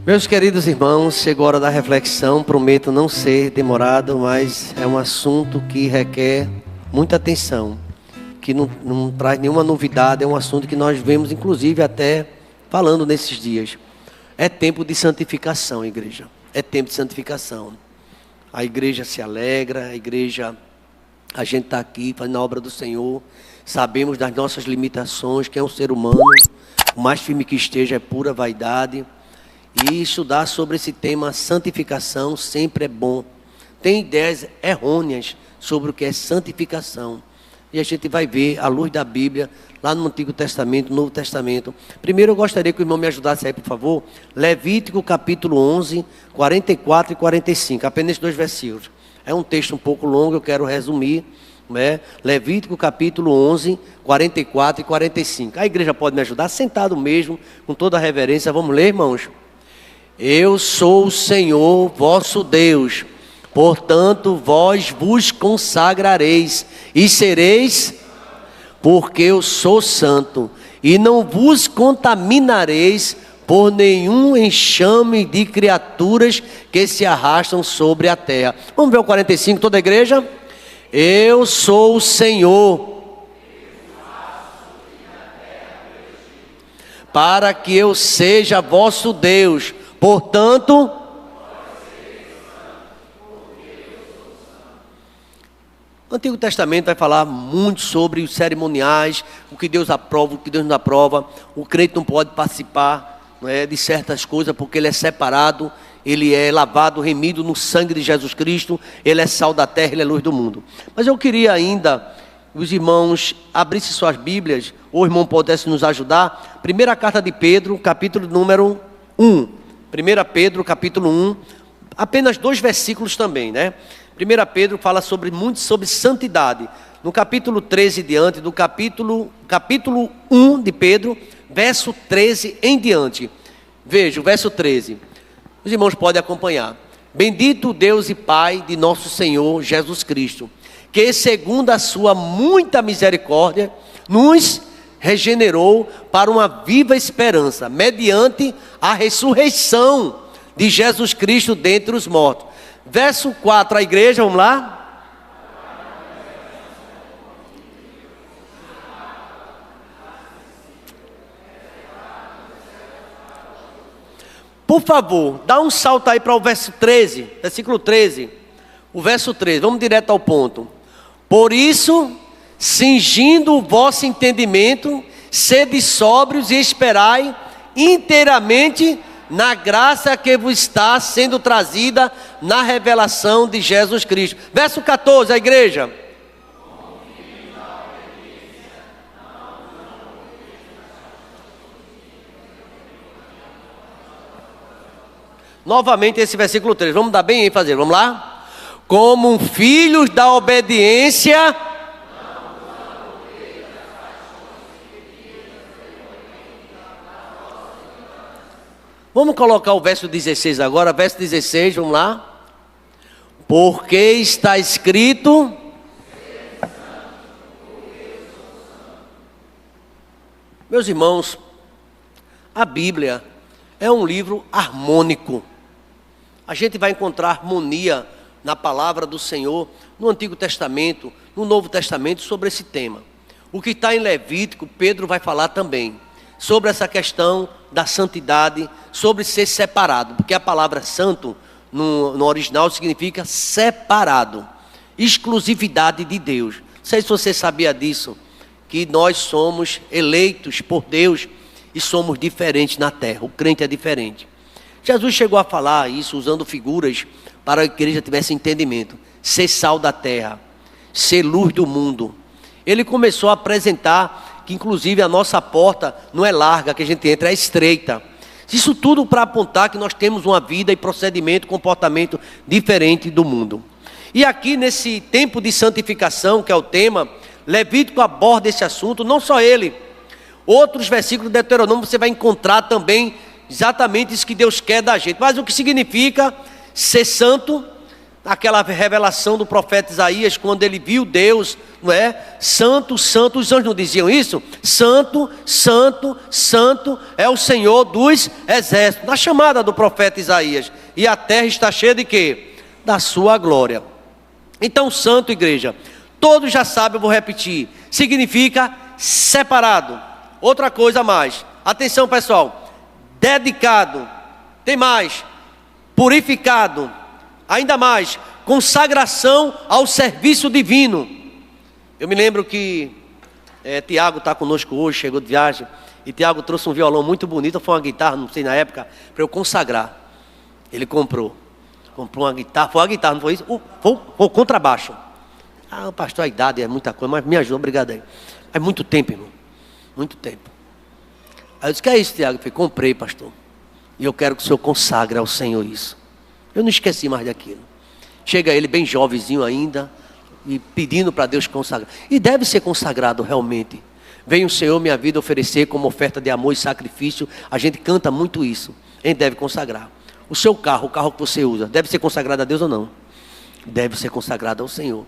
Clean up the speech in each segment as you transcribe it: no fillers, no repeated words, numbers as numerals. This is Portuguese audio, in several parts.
Meus queridos irmãos, chegou a hora da reflexão. Prometo não ser demorado, mas é um assunto que requer muita atenção, que não traz nenhuma novidade. É um assunto que nós vemos, inclusive, até falando nesses dias. É tempo de santificação, igreja. É tempo de santificação. A igreja se alegra, a gente está aqui fazendo a obra do Senhor. Sabemos das nossas limitações, que é um ser humano. O mais firme que esteja é pura vaidade. E estudar sobre esse tema santificação sempre é bom. Tem ideias errôneas sobre o que é santificação. E a gente vai ver, à luz da Bíblia, lá no Antigo Testamento, no Novo Testamento. Primeiro eu gostaria que o irmão me ajudasse aí, por favor. Levítico capítulo 11, 44 e 45. Apenas 2 versículos. É um texto um pouco longo, eu quero resumir. Levítico capítulo 11, 44 e 45. A igreja pode me ajudar? Sentado mesmo, com toda a reverência. Vamos ler, irmãos? Eu sou o Senhor vosso Deus, portanto vós vos consagrareis e sereis, porque eu sou santo, e não vos contaminareis por nenhum enxame de criaturas que se arrastam sobre a terra. Vamos ver o 45, toda a igreja? Eu sou o Senhor, para que eu seja vosso Deus. Portanto, o Antigo Testamento vai falar muito sobre os cerimoniais, o que Deus aprova, o que Deus não aprova. O crente não pode participar, de certas coisas, porque ele é separado, ele é lavado, remido no sangue de Jesus Cristo, ele é sal da terra, ele é luz do mundo. Mas eu queria ainda que os irmãos abrissem suas Bíblias, ou o irmão pudesse nos ajudar. Primeira carta de Pedro, capítulo número 1. 1 Pedro, capítulo 1, apenas 2 versículos também, 1 Pedro fala muito sobre santidade. No capítulo 13 diante, do capítulo 1 de Pedro, verso 13 em diante. Veja, o verso 13. Os irmãos podem acompanhar. Bendito Deus e Pai de nosso Senhor Jesus Cristo, que segundo a sua muita misericórdia, nos regenerou para uma viva esperança, mediante a ressurreição de Jesus Cristo dentre os mortos. Verso 4, a igreja, vamos lá? Por favor, dá um salto aí para o verso 13, versículo 13. O verso 13, vamos direto ao ponto. Por isso, cingindo o vosso entendimento, sede sóbrios e esperai inteiramente na graça que vos está sendo trazida na revelação de Jesus Cristo. Verso 14, a igreja. Novamente esse versículo 3, vamos dar bem ênfase, vamos lá? Como filhos da obediência. Vamos colocar o verso 16 agora, verso 16, vamos lá. Porque está escrito. Meus irmãos, a Bíblia é um livro harmônico. A gente vai encontrar harmonia na palavra do Senhor, no Antigo Testamento, no Novo Testamento, sobre esse tema. O que está em Levítico, Pedro vai falar também sobre essa questão da santidade, sobre ser separado, porque a palavra santo no original significa separado, exclusividade de Deus. Não sei se você sabia disso, que nós somos eleitos por Deus e somos diferentes na terra, o crente é diferente. Jesus chegou a falar isso usando figuras para que a igreja tivesse entendimento. Ser sal da terra, ser luz do mundo. Ele começou a apresentar que inclusive a nossa porta não é larga, que a gente entra, é estreita. Isso tudo para apontar que nós temos uma vida e procedimento, comportamento diferente do mundo. E aqui nesse tempo de santificação, que é o tema, Levítico aborda esse assunto, não só ele. Outros versículos de Deuteronômio você vai encontrar também exatamente isso que Deus quer da gente. Mas o que significa ser santo, aquela revelação do profeta Isaías, quando ele viu Deus, não é? Santo, santo, os anjos não diziam isso? Santo, santo, santo é o Senhor dos exércitos, na chamada do profeta Isaías. E a terra está cheia de quê? Da sua glória. Então, santo, igreja, todos já sabem, eu vou repetir, significa separado. Outra coisa a mais, atenção pessoal, dedicado, tem mais, purificado, ainda mais, consagração ao serviço divino. Eu me lembro que Tiago está conosco hoje, chegou de viagem, e Tiago trouxe um violão muito bonito, foi uma guitarra, não sei na época, para eu consagrar. Ele comprou uma guitarra, foi uma guitarra, não foi isso? Foi o contrabaixo. Ah, pastor, a idade é muita coisa, mas me ajuda, obrigado aí. É muito tempo, irmão, muito tempo. Aí eu disse, que é isso, Tiago? Eu falei, comprei, pastor, e eu quero que o senhor consagre ao Senhor isso. Eu não esqueci mais daquilo. Chega ele bem jovenzinho ainda, e pedindo para Deus consagrar. E deve ser consagrado realmente. Vem o Senhor minha vida oferecer como oferta de amor e sacrifício. A gente canta muito isso. A gente deve consagrar. O seu carro, o carro que você usa, deve ser consagrado a Deus ou não? Deve ser consagrado ao Senhor.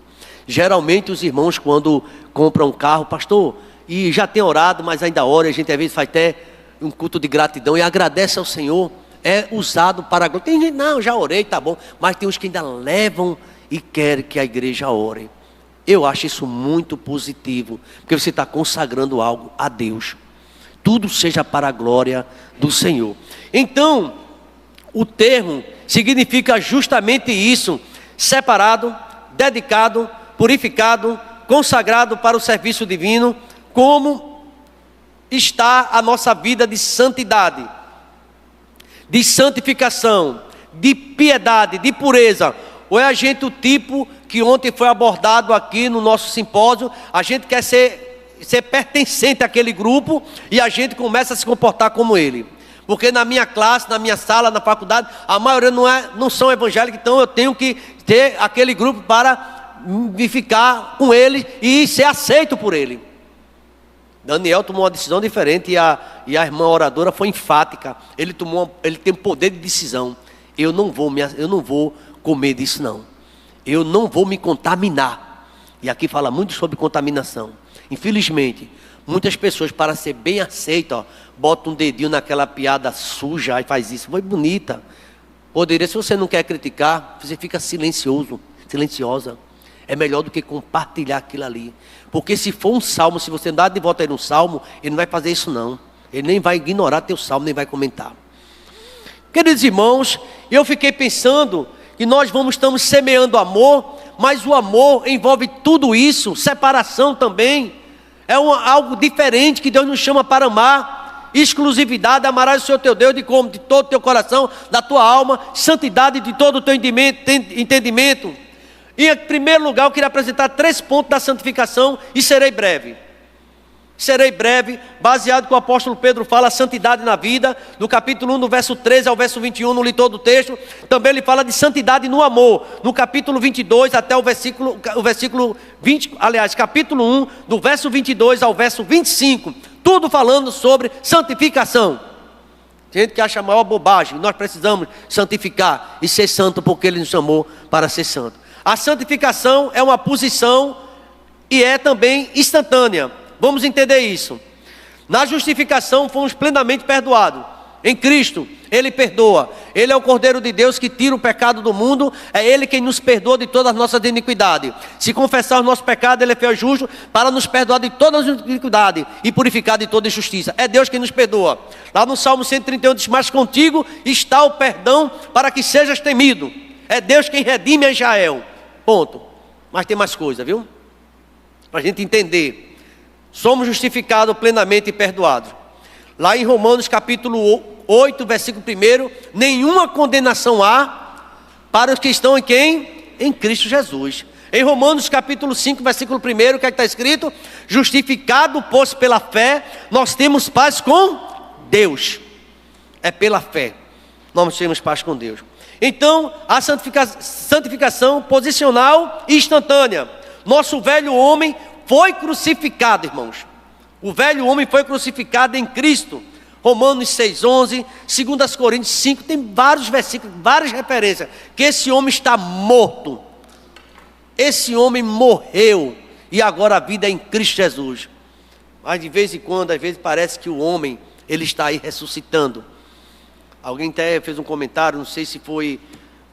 Geralmente os irmãos quando compram um carro, pastor, e já tem orado, mas ainda ora, a gente às vezes faz até um culto de gratidão e agradece ao Senhor. É usado para a glória. Tem gente, não, já orei, tá bom. Mas tem uns que ainda levam e querem que a igreja ore. Eu acho isso muito positivo, porque você está consagrando algo a Deus. Tudo seja para a glória do Senhor. Então, o termo significa justamente isso: separado, dedicado, purificado, consagrado para o serviço divino. Como está a nossa vida de santidade, de santificação, de piedade, de pureza? Ou é a gente o tipo que ontem foi abordado aqui no nosso simpósio, a gente quer ser pertencente àquele grupo e a gente começa a se comportar como ele? Porque na minha classe, na minha sala, na faculdade, a maioria não são evangélicos, então eu tenho que ter aquele grupo para ficar com ele e ser aceito por ele. Daniel tomou uma decisão diferente e a irmã oradora foi enfática. Ele tem poder de decisão. Eu não vou comer disso não. Eu não vou me contaminar. E aqui fala muito sobre contaminação. Infelizmente, muitas pessoas, para ser bem aceita, botam um dedinho naquela piada suja e faz isso. Foi bonita. Poderia, se você não quer criticar, você fica silenciosa. É melhor do que compartilhar aquilo ali. Porque se for um salmo, se você andar de volta aí no salmo, ele não vai fazer isso não. Ele nem vai ignorar teu salmo, nem vai comentar. Queridos irmãos, eu fiquei pensando que nós estamos semeando amor, mas o amor envolve tudo isso, separação também. É algo diferente que Deus nos chama para amar. Exclusividade, amarás o Senhor teu Deus de todo o teu coração, da tua alma, santidade de todo o teu entendimento. E em primeiro lugar eu queria apresentar 3 pontos da santificação e serei breve. Baseado no que o apóstolo Pedro fala, a santidade na vida, no capítulo 1, no verso 13 ao verso 21, no leitor do texto. Também ele fala de santidade no amor, no capítulo 22 até o versículo 20, aliás, capítulo 1, do verso 22 ao verso 25, tudo falando sobre santificação. Tem gente que acha a maior bobagem, nós precisamos santificar e ser santo porque ele nos chamou para ser santo. A santificação é uma posição e é também instantânea. Vamos entender isso. Na justificação fomos plenamente perdoados. Em Cristo, Ele perdoa. Ele é o Cordeiro de Deus que tira o pecado do mundo. É Ele quem nos perdoa de todas as nossas iniquidades. Se confessar o nosso pecado, Ele é fiel e justo para nos perdoar de todas as iniquidades e purificar de toda injustiça. É Deus quem nos perdoa. Lá no Salmo 131 diz, mas contigo está o perdão para que sejas temido. É Deus quem redime a Israel. Ponto. Mas tem mais coisa, viu? Para a gente entender. Somos justificados plenamente e perdoados. Lá em Romanos capítulo 8, versículo 1, nenhuma condenação há para os que estão em quem? Em Cristo Jesus. Em Romanos capítulo 5, versículo 1, o que é que está escrito? Justificado, pois, pela fé, nós temos paz com Deus. É pela fé. Nós temos paz com Deus. Então, a santificação posicional e instantânea. Nosso velho homem foi crucificado, irmãos. O velho homem foi crucificado em Cristo. Romanos 6,11, 2 Coríntios 5, tem vários versículos, várias referências, que esse homem está morto. Esse homem morreu, e agora a vida é em Cristo Jesus. Mas de vez em quando, às vezes parece que o homem, ele está aí ressuscitando. Alguém até fez um comentário, não sei se foi,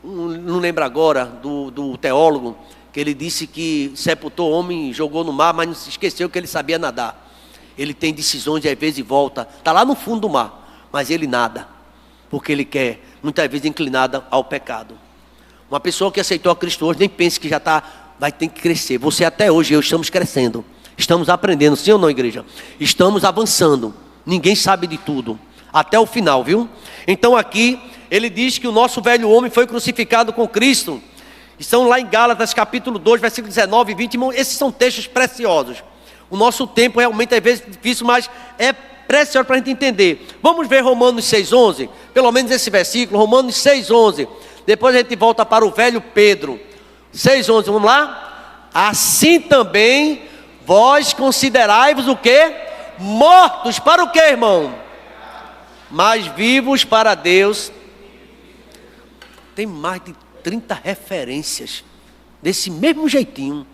não lembro agora, do teólogo, que ele disse que sepultou o homem, jogou no mar, mas não se esqueceu que ele sabia nadar. Ele tem decisões de às vezes volta, está lá no fundo do mar, mas ele nada, porque ele quer, muitas vezes inclinada ao pecado. Uma pessoa que aceitou a Cristo hoje, nem pense que já vai ter que crescer. Você até hoje, eu estamos crescendo, estamos aprendendo, sim ou não, igreja? Estamos avançando, ninguém sabe de tudo, até o final, viu? Então aqui, ele diz que o nosso velho homem foi crucificado com Cristo. Estão lá em Gálatas capítulo 2, versículo 19 e 20, irmão, esses são textos preciosos. O nosso tempo realmente às vezes é difícil, mas é precioso para a gente entender. Vamos ver Romanos 6,11, pelo menos esse versículo, Romanos 6,11. Depois a gente volta para o velho Pedro. 6,11, vamos lá? Assim também vós considerai-vos o quê? Mortos para o quê, irmão? Mas vivos para Deus. Tem mais de 30 referências desse mesmo jeitinho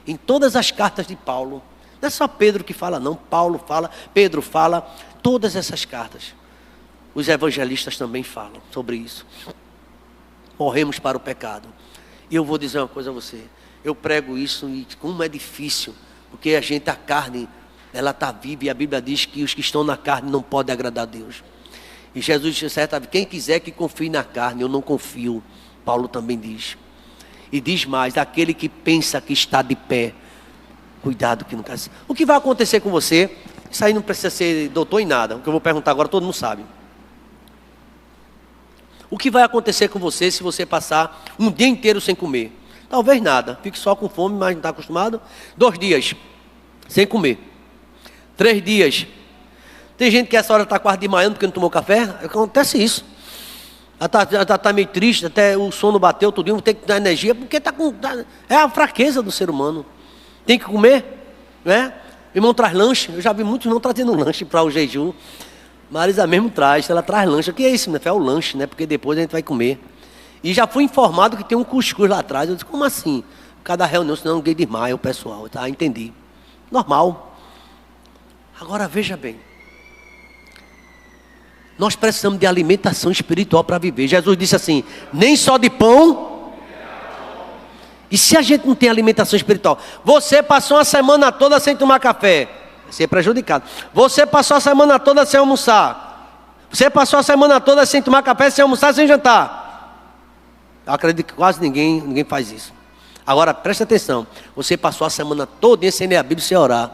em todas as cartas de Paulo. Não é só Pedro que fala não, Paulo fala, Pedro fala, todas essas cartas. Os evangelistas também falam sobre isso. Morremos para o pecado. E eu vou dizer uma coisa a você, eu prego isso e como é difícil, porque a carne, ela está viva e a Bíblia diz que os que estão na carne não podem agradar a Deus. E Jesus disse, quem quiser que confie na carne, eu não confio. Paulo também diz. E diz mais, daquele que pensa que está de pé, cuidado que não está assim. O que vai acontecer com você, isso aí não precisa ser doutor em nada, o que eu vou perguntar agora todo mundo sabe. O que vai acontecer com você se você passar um dia inteiro sem comer? Talvez nada, fique só com fome, mas não está acostumado. 2 dias sem comer. 3 dias. Tem gente que essa hora está quase desmaiando porque não tomou café. Acontece isso. Ela está meio triste, até o sono bateu, tudinho, tem que dar energia, porque é a fraqueza do ser humano. Tem que comer, né? Irmão traz lanche, eu já vi muitos irmãos trazendo lanche para o jejum. Marisa mesmo traz, ela traz lanche. O que é isso, né? É o lanche, né? Porque depois a gente vai comer. E já fui informado que tem um cuscuz lá atrás. Eu disse, como assim? Cada reunião, senão ninguém desmaia o pessoal. Tá, entendi. Normal. Agora veja bem. Nós precisamos de alimentação espiritual para viver. Jesus disse assim, nem só de pão. E se a gente não tem alimentação espiritual? Você passou a semana toda sem tomar café, vai ser prejudicado. Você passou a semana toda sem almoçar. Você passou a semana toda sem tomar café, sem almoçar, sem jantar. Eu acredito que quase ninguém faz isso. Agora presta atenção. Você passou a semana toda sem ler a Bíblia e sem orar.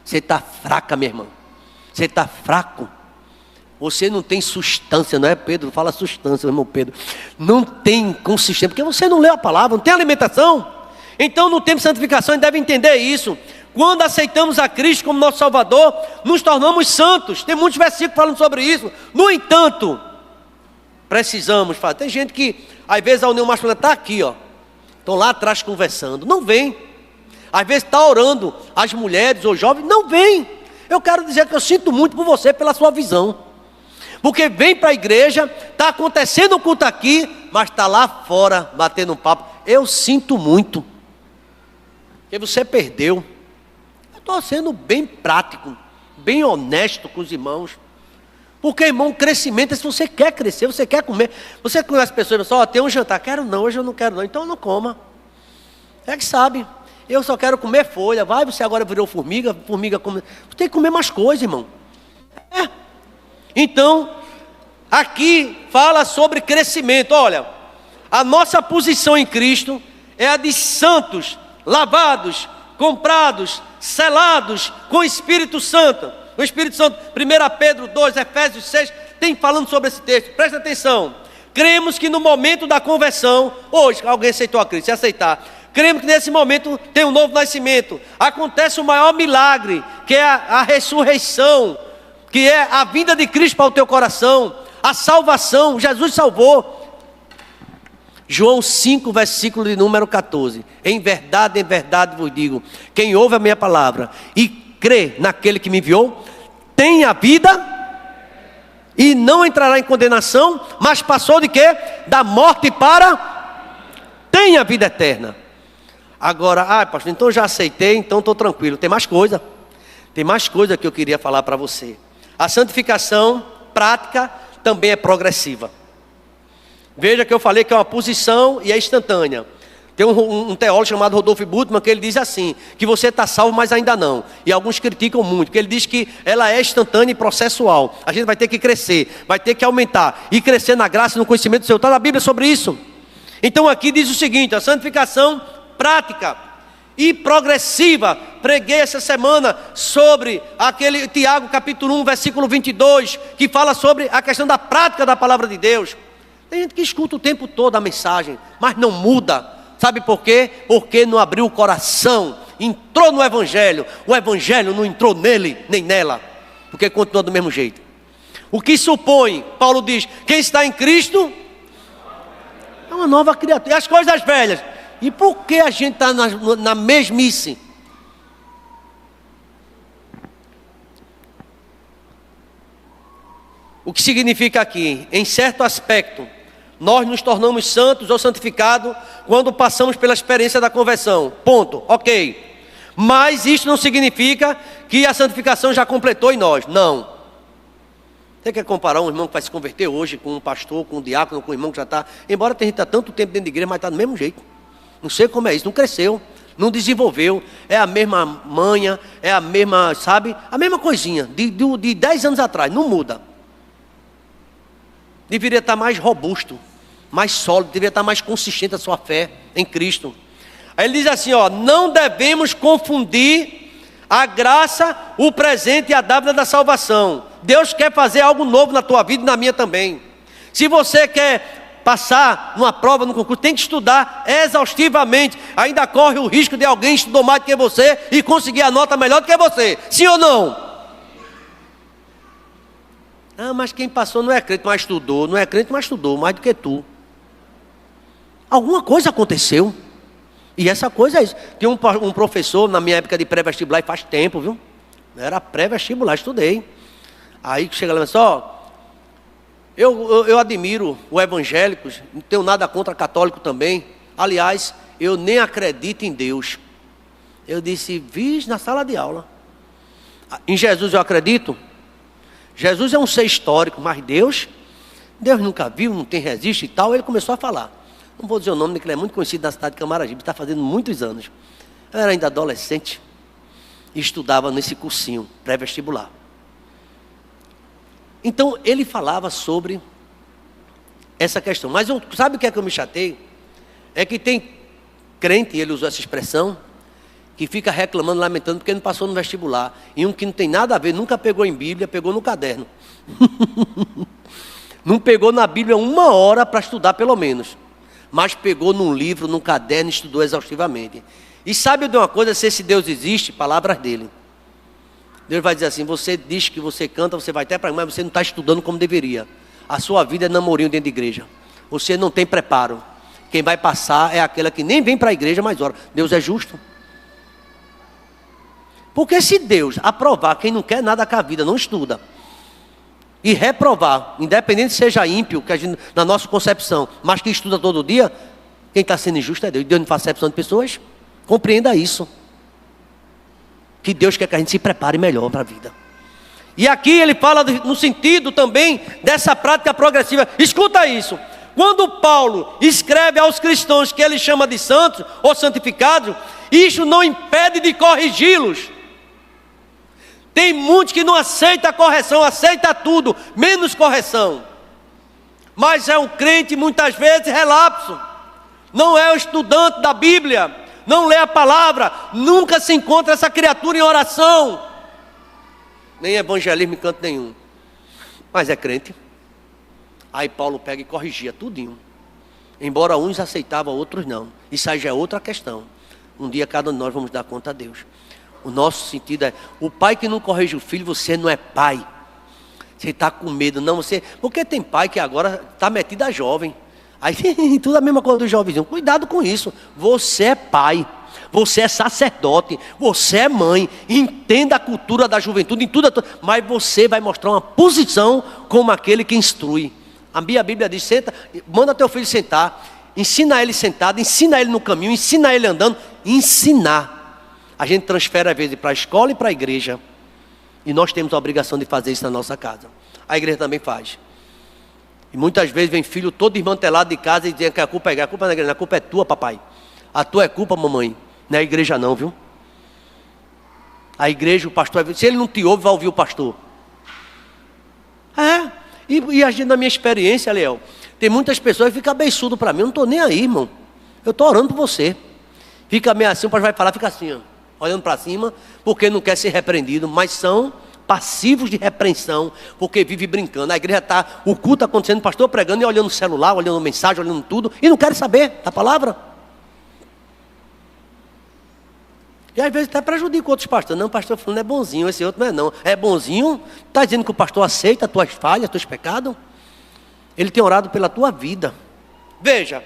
Você está fraca, minha irmã. Você está fraco. Você não tem substância, não é, Pedro? Fala substância, irmão Pedro. Não tem consistência, porque você não leu a palavra, não tem alimentação. Então, no tempo de santificação, a gente deve entender isso. Quando aceitamos a Cristo como nosso Salvador, nos tornamos santos. Tem muitos versículos falando sobre isso. No entanto, precisamos fazer. Tem gente que, às vezes, a união masculina está aqui, ó. Estão lá atrás conversando. Não vem. Às vezes está orando. As mulheres ou jovens, não vem. Eu quero dizer que eu sinto muito por você, pela sua visão. Porque vem para a igreja, está acontecendo o culto aqui, mas está lá fora, batendo um papo. Eu sinto muito. Porque você perdeu. Eu estou sendo bem prático, bem honesto com os irmãos. Porque, irmão, crescimento é se você quer crescer, você quer comer. Você conhece pessoas, pessoal, tem um jantar. Quero não, hoje eu não quero não. Então não coma. É que sabe. Eu só quero comer folha. Vai, você agora virou formiga. Formiga come. Você tem que comer mais coisas, irmão. Então, aqui fala sobre crescimento. Olha, a nossa posição em Cristo é a de santos, lavados, comprados, selados com o Espírito Santo. O Espírito Santo, 1 Pedro 2, Efésios 6, tem falando sobre esse texto. Presta atenção. Cremos que no momento da conversão, hoje, alguém aceitou a Cristo, se aceitar, cremos que nesse momento tem um novo nascimento. Acontece o maior milagre, que é a ressurreição, que é a vinda de Cristo para o teu coração, a salvação. Jesus salvou. João 5, versículo de número 14. Em verdade vos digo, quem ouve a minha palavra e crê naquele que me enviou, tem a vida. e não entrará em condenação, mas passou de quê? Da morte para tem a vida eterna. Agora, pastor, então já aceitei, então estou tranquilo. Tem mais coisa que eu queria falar para você. A santificação prática também é progressiva. Veja que eu falei que é uma posição e é instantânea. Tem um teólogo chamado Rodolfo Bultmann que ele diz assim, que você está salvo, mas ainda não. E alguns criticam muito, porque ele diz que ela é instantânea e processual. A gente vai ter que crescer, vai ter que aumentar e crescer na graça e no conhecimento do Senhor. Está na Bíblia sobre isso. Então aqui diz o seguinte, a santificação prática e progressiva. Preguei essa semana sobre aquele Tiago capítulo 1, versículo 22, que fala sobre a questão da prática da palavra de Deus. Tem gente que escuta o tempo todo a mensagem, mas não muda. Sabe por quê? Porque não abriu o coração, entrou no Evangelho. O Evangelho não entrou nele, nem nela, porque continua do mesmo jeito. O que supõe, Paulo diz, quem está em Cristo é uma nova criatura. E as coisas velhas, e por que a gente está na mesmice? O que significa aqui? Em certo aspecto, nós nos tornamos santos ou santificados quando passamos pela experiência da conversão. Ponto. Ok. Mas isso não significa que a santificação já completou em nós. Não. Você quer comparar um irmão que vai se converter hoje com um pastor, com um diácono, com um irmão que já está... Embora tenha há tanto tempo dentro da igreja, mas está do mesmo jeito. Não sei como é isso. Não cresceu, não desenvolveu. É a mesma manha, é a mesma, sabe? A mesma coisinha de 10 anos atrás. Não muda. Deveria estar mais robusto, mais sólido, deveria estar mais consistente a sua fé em Cristo. Aí ele diz assim, não devemos confundir a graça, o presente e a dádiva da salvação. Deus quer fazer algo novo na tua vida e na minha também. Se você quer passar numa prova, num concurso, tem que estudar exaustivamente. Ainda corre o risco de alguém estudar mais do que você e conseguir a nota melhor do que você. Sim ou não? Mas quem passou não é crente, mas estudou. Não é crente, mas estudou mais do que tu. Alguma coisa aconteceu. E essa coisa é isso. Tinha um professor na minha época de pré-vestibular, e faz tempo, viu? Era pré-vestibular, estudei. Aí chega lá e diz, eu admiro os evangélicos, não tenho nada contra católico também. Aliás, eu nem acredito em Deus. Eu disse, na sala de aula. Em Jesus eu acredito. Jesus é um ser histórico, mas Deus nunca viu, não tem registro e tal. Ele começou a falar. Não vou dizer o nome, porque ele é muito conhecido na cidade de Camaragibe, está fazendo muitos anos. Eu era ainda adolescente e estudava nesse cursinho pré-vestibular. Então ele falava sobre essa questão. Mas sabe o que é que eu me chatei? É que tem crente, ele usou essa expressão, que fica reclamando, lamentando, porque não passou no vestibular. E um que não tem nada a ver, nunca pegou em Bíblia, pegou no caderno. Não pegou na Bíblia 1 hora para estudar, pelo menos. Mas pegou num livro, num caderno e estudou exaustivamente. E sabe de uma coisa, se esse Deus existe, palavras dele. Deus vai dizer assim, você diz que você canta, você vai até para mim, mas você não está estudando como deveria. A sua vida é namorinho dentro de igreja. Você não tem preparo. Quem vai passar é aquela que nem vem para a igreja, mas ora. Deus é justo. Porque se Deus aprovar quem não quer nada com a vida, não estuda, e reprovar, independente seja ímpio, que a gente, na nossa concepção, mas que estuda todo dia, quem está sendo injusto é Deus. Deus não faz acepção de pessoas. Compreenda isso. Que Deus quer que a gente se prepare melhor para a vida. E aqui ele fala no sentido também dessa prática progressiva. Escuta isso. Quando Paulo escreve aos cristãos que ele chama de santos ou santificados, isso não impede de corrigi-los. Tem muitos que não aceitam a correção, aceita tudo, menos correção. Mas é um crente muitas vezes relapso. Não é o estudante da Bíblia, não lê a palavra, nunca se encontra essa criatura em oração. Nem evangelismo em canto nenhum. Mas é crente. Aí Paulo pega e corrigia tudinho. Embora uns aceitavam, outros não. Isso aí já é outra questão. Um dia cada um de nós vamos dar conta a Deus. O nosso sentido é, o pai que não corrige o filho, você não é pai. Você está com medo, não, você... Porque tem pai que agora está metido a jovem. Aí tudo a mesma coisa do jovenzinho. Cuidado com isso. Você é pai. Você é sacerdote, você é mãe, entenda a cultura da juventude, em tudo, mas você vai mostrar uma posição como aquele que instrui. A Bíblia diz, senta, manda teu filho sentar, ensina ele sentado, ensina ele no caminho, ensina ele andando, ensinar. A gente transfere às vezes para a escola e para a igreja, e nós temos a obrigação de fazer isso na nossa casa. A igreja também faz. E muitas vezes vem filho todo desmantelado de casa e dizem que a culpa é da igreja. A culpa é tua, papai. A tua é culpa, mamãe. Não é a igreja não, viu? A igreja, o pastor, se ele não te ouve, vai ouvir o pastor. E a gente, na minha experiência, Léo, tem muitas pessoas que ficam beiçudo para mim. Eu não estou nem aí, irmão. Eu estou orando por você. Fica meio assim, o pastor vai falar, fica assim, ó, olhando para cima, porque não quer ser repreendido, mas são passivos de repreensão, porque vive brincando. A igreja está, o culto acontecendo, o pastor pregando e olhando o celular, olhando mensagem, olhando tudo, e não quer saber da palavra. E às vezes até prejudica outros pastores. Não, o pastor falando é bonzinho, esse outro não é não. É bonzinho, está dizendo que o pastor aceita as tuas falhas, teus pecados. Ele tem orado pela tua vida. Veja,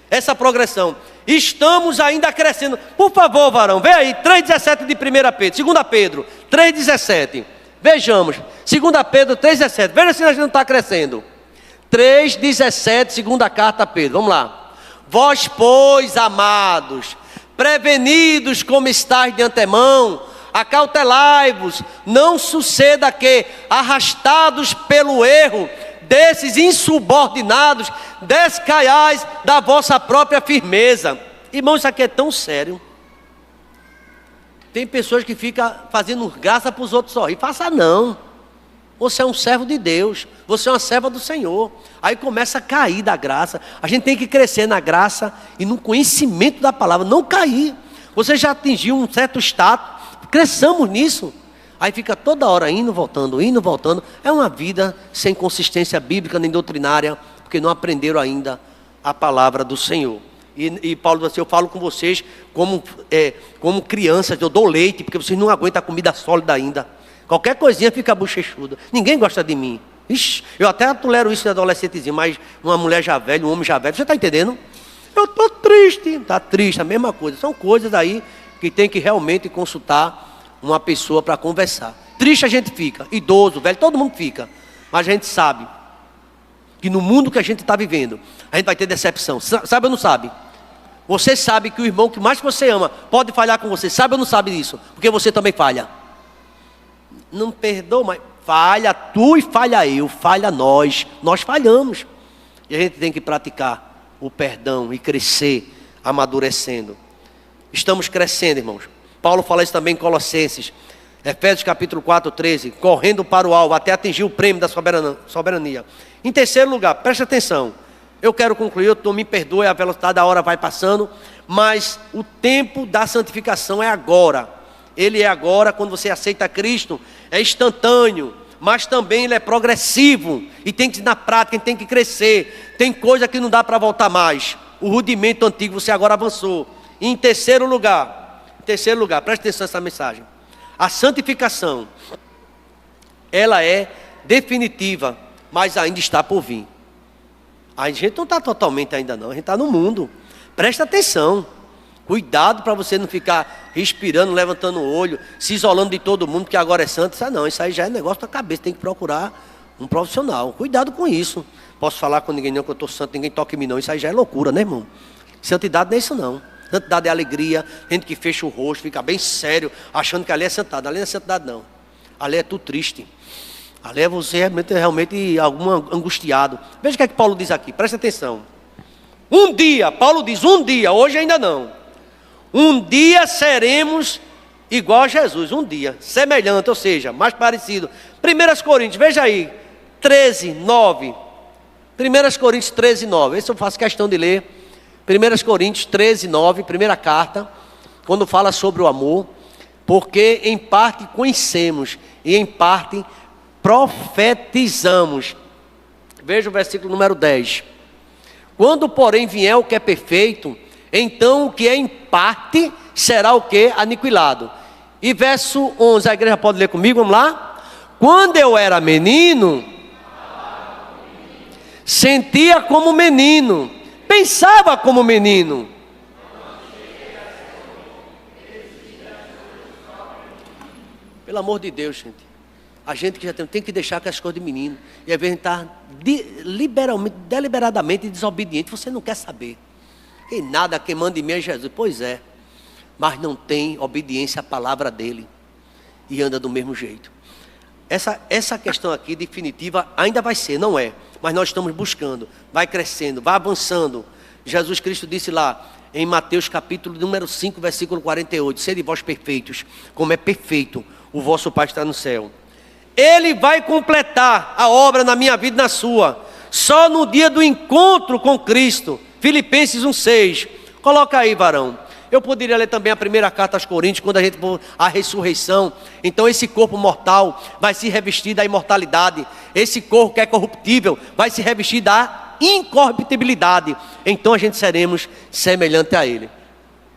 essa progressão. Estamos ainda crescendo. Por favor, varão, vê aí, 3,17 de 1 Pedro, 2 Pedro, 3,17. Vejamos, 2 Pedro 3,17, veja se a gente não está crescendo. 3,17, segunda carta a Pedro, vamos lá. Vós, pois, amados, prevenidos como estáis de antemão, acautelai-vos, não suceda que, arrastados pelo erro desses insubordinados, descaiais da vossa própria firmeza. Irmão, isso aqui é tão sério. Tem pessoas que ficam fazendo graça para os outros sorrir. Faça não. Você é um servo de Deus. Você é uma serva do Senhor. Aí começa a cair da graça. A gente tem que crescer na graça e no conhecimento da palavra. Não cair. Você já atingiu um certo status. Cresçamos nisso. Aí fica toda hora indo, voltando, indo, voltando. É uma vida sem consistência bíblica nem doutrinária. Porque não aprenderam ainda a palavra do Senhor. E Paulo disse, eu falo com vocês como crianças, eu dou leite, porque vocês não aguentam a comida sólida ainda. Qualquer coisinha fica bochechuda. Ninguém gosta de mim. Ixi, eu até tolero isso de adolescentezinho, mas uma mulher já velha, um homem já velho, você está entendendo? Eu estou triste. Está triste, a mesma coisa. São coisas aí que tem que realmente consultar uma pessoa para conversar. Triste a gente fica, idoso, velho, todo mundo fica. Mas a gente sabe que no mundo que a gente está vivendo, a gente vai ter decepção. Sabe ou não sabe? Você sabe que o irmão que mais você ama pode falhar com você. Sabe ou não sabe disso? Porque você também falha. Não perdoa, mas falha tu e falha eu, falha nós. Nós falhamos. E a gente tem que praticar o perdão e crescer, amadurecendo. Estamos crescendo, irmãos. Paulo fala isso também em Colossenses. Efésios capítulo 4, 13. Correndo para o alvo, até atingir o prêmio da soberania. Em terceiro lugar, preste atenção. Eu quero concluir, me perdoe, a velocidade da hora vai passando. Mas o tempo da santificação é agora. Ele é agora, quando você aceita Cristo. É instantâneo, mas também ele é progressivo. E tem que ir na prática, tem que crescer. Tem coisa que não dá para voltar mais. O rudimento antigo você agora avançou. E em terceiro lugar, preste atenção nessa mensagem. A santificação, ela é definitiva, mas ainda está por vir. A gente não está totalmente ainda não, a gente está no mundo. Presta atenção. Cuidado para você não ficar respirando, levantando o olho, se isolando de todo mundo, que agora é santo. Isso aí já é negócio da cabeça, tem que procurar um profissional. Cuidado com isso. Posso falar com ninguém não que eu estou santo, ninguém toque em mim não. Isso aí já é loucura, né, irmão? Santidade não é isso não. Santidade é alegria, gente que fecha o rosto, fica bem sério, achando que ali é santidade. Ali não é santidade não. Ali é tu triste. Ali é você realmente algum angustiado. Veja o que é que Paulo diz aqui, presta atenção. Um dia, Paulo diz, um dia, hoje ainda não. Um dia seremos igual a Jesus, um dia, semelhante, ou seja, mais parecido. 1 Coríntios, veja aí, 13, 9. 1 Coríntios 13, 9. Esse eu faço questão de ler. 1 Coríntios 13, 9, primeira carta, quando fala sobre o amor, porque em parte conhecemos e em parte profetizamos. Veja o versículo número 10. Quando porém vier o que é perfeito, então o que é em parte será o que? Aniquilado. E verso 11, a igreja pode ler comigo, vamos lá? Quando eu era menino, sentia como menino, pensava como menino. Pelo amor de Deus, gente. A gente que já tem que deixar com as coisas de menino. E às vezes a gente está deliberadamente desobediente. Você não quer saber. E nada, quem manda em mim é Jesus. Pois é. Mas não tem obediência à palavra dele. E anda do mesmo jeito. Essa questão aqui definitiva ainda vai ser, não é? Mas nós estamos buscando. Vai crescendo, vai avançando. Jesus Cristo disse lá, em Mateus capítulo número 5, versículo 48. Sede vós perfeitos, como é perfeito o vosso Pai que está no céu. Ele vai completar a obra na minha vida e na sua. Só no dia do encontro com Cristo. Filipenses 1,6. Coloca aí, varão. Eu poderia ler também a primeira carta aos Coríntios, quando a gente for a ressurreição. Então esse corpo mortal vai se revestir da imortalidade. Esse corpo que é corruptível vai se revestir da incorruptibilidade. Então a gente seremos semelhante a ele.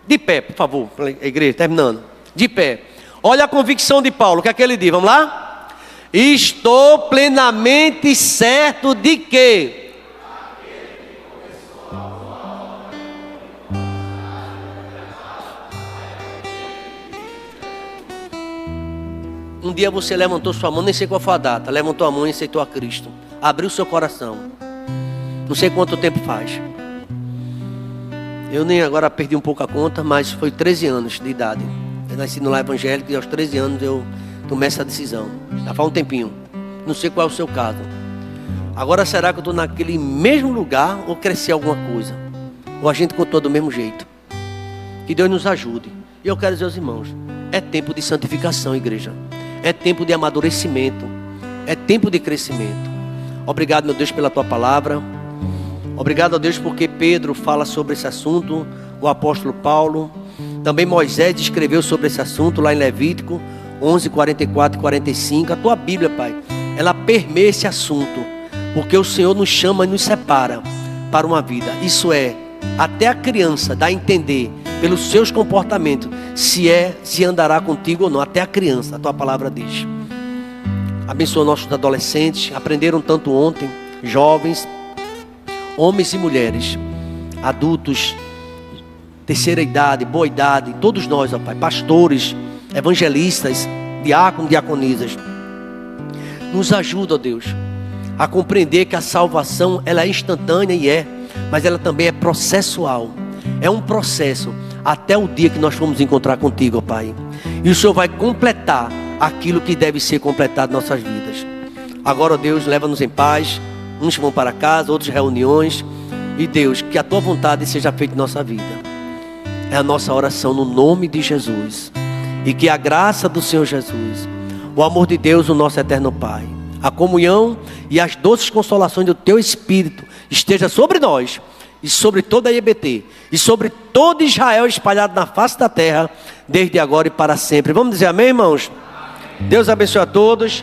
De pé, por favor, igreja, terminando. De pé. Olha a convicção de Paulo, o que é que ele diz? Vamos lá? Estou plenamente certo de que... Um dia você levantou sua mão, nem sei qual foi a data, levantou a mão e aceitou a Cristo. Abriu seu coração. Não sei quanto tempo faz. Eu nem agora perdi um pouco a conta, mas foi 13 anos de idade. Eu nasci no lar evangélico e aos 13 anos eu tomei essa decisão. Já faz um tempinho. Não sei qual é o seu caso. Agora será que eu estou naquele mesmo lugar ou cresci alguma coisa? Ou a gente continua do mesmo jeito? Que Deus nos ajude. E eu quero dizer aos irmãos, é tempo de santificação, igreja. É tempo de amadurecimento. É tempo de crescimento. Obrigado, meu Deus, pela tua palavra. Obrigado a Deus porque Pedro fala sobre esse assunto. O apóstolo Paulo. Também Moisés escreveu sobre esse assunto lá em Levítico 11, 44 e 45. A tua Bíblia, Pai, ela permeia esse assunto. Porque o Senhor nos chama e nos separa para uma vida. Isso é, até a criança dá a entender pelos seus comportamentos se andará contigo ou não. Até a criança, a tua palavra diz. Abençoa nossos adolescentes, aprenderam tanto ontem, jovens, homens e mulheres, adultos, terceira idade, boa idade, todos nós, ó Pai, pastores, evangelistas, diáconos, diaconisas. Nos ajuda, ó Deus, a compreender que a salvação ela é instantânea e mas ela também é processual. É um processo até o dia que nós formos encontrar contigo, ó Pai. E o Senhor vai completar aquilo que deve ser completado em nossas vidas. Agora, ó Deus, leva-nos em paz. Uns vão para casa, outros reuniões. E Deus, que a tua vontade seja feita em nossa vida. É a nossa oração no nome de Jesus. E que a graça do Senhor Jesus, o amor de Deus, o nosso eterno Pai, a comunhão e as doces consolações do teu Espírito esteja sobre nós e sobre toda a IBT e sobre todo Israel espalhado na face da terra, desde agora e para sempre. Vamos dizer amém, irmãos? Deus abençoe a todos.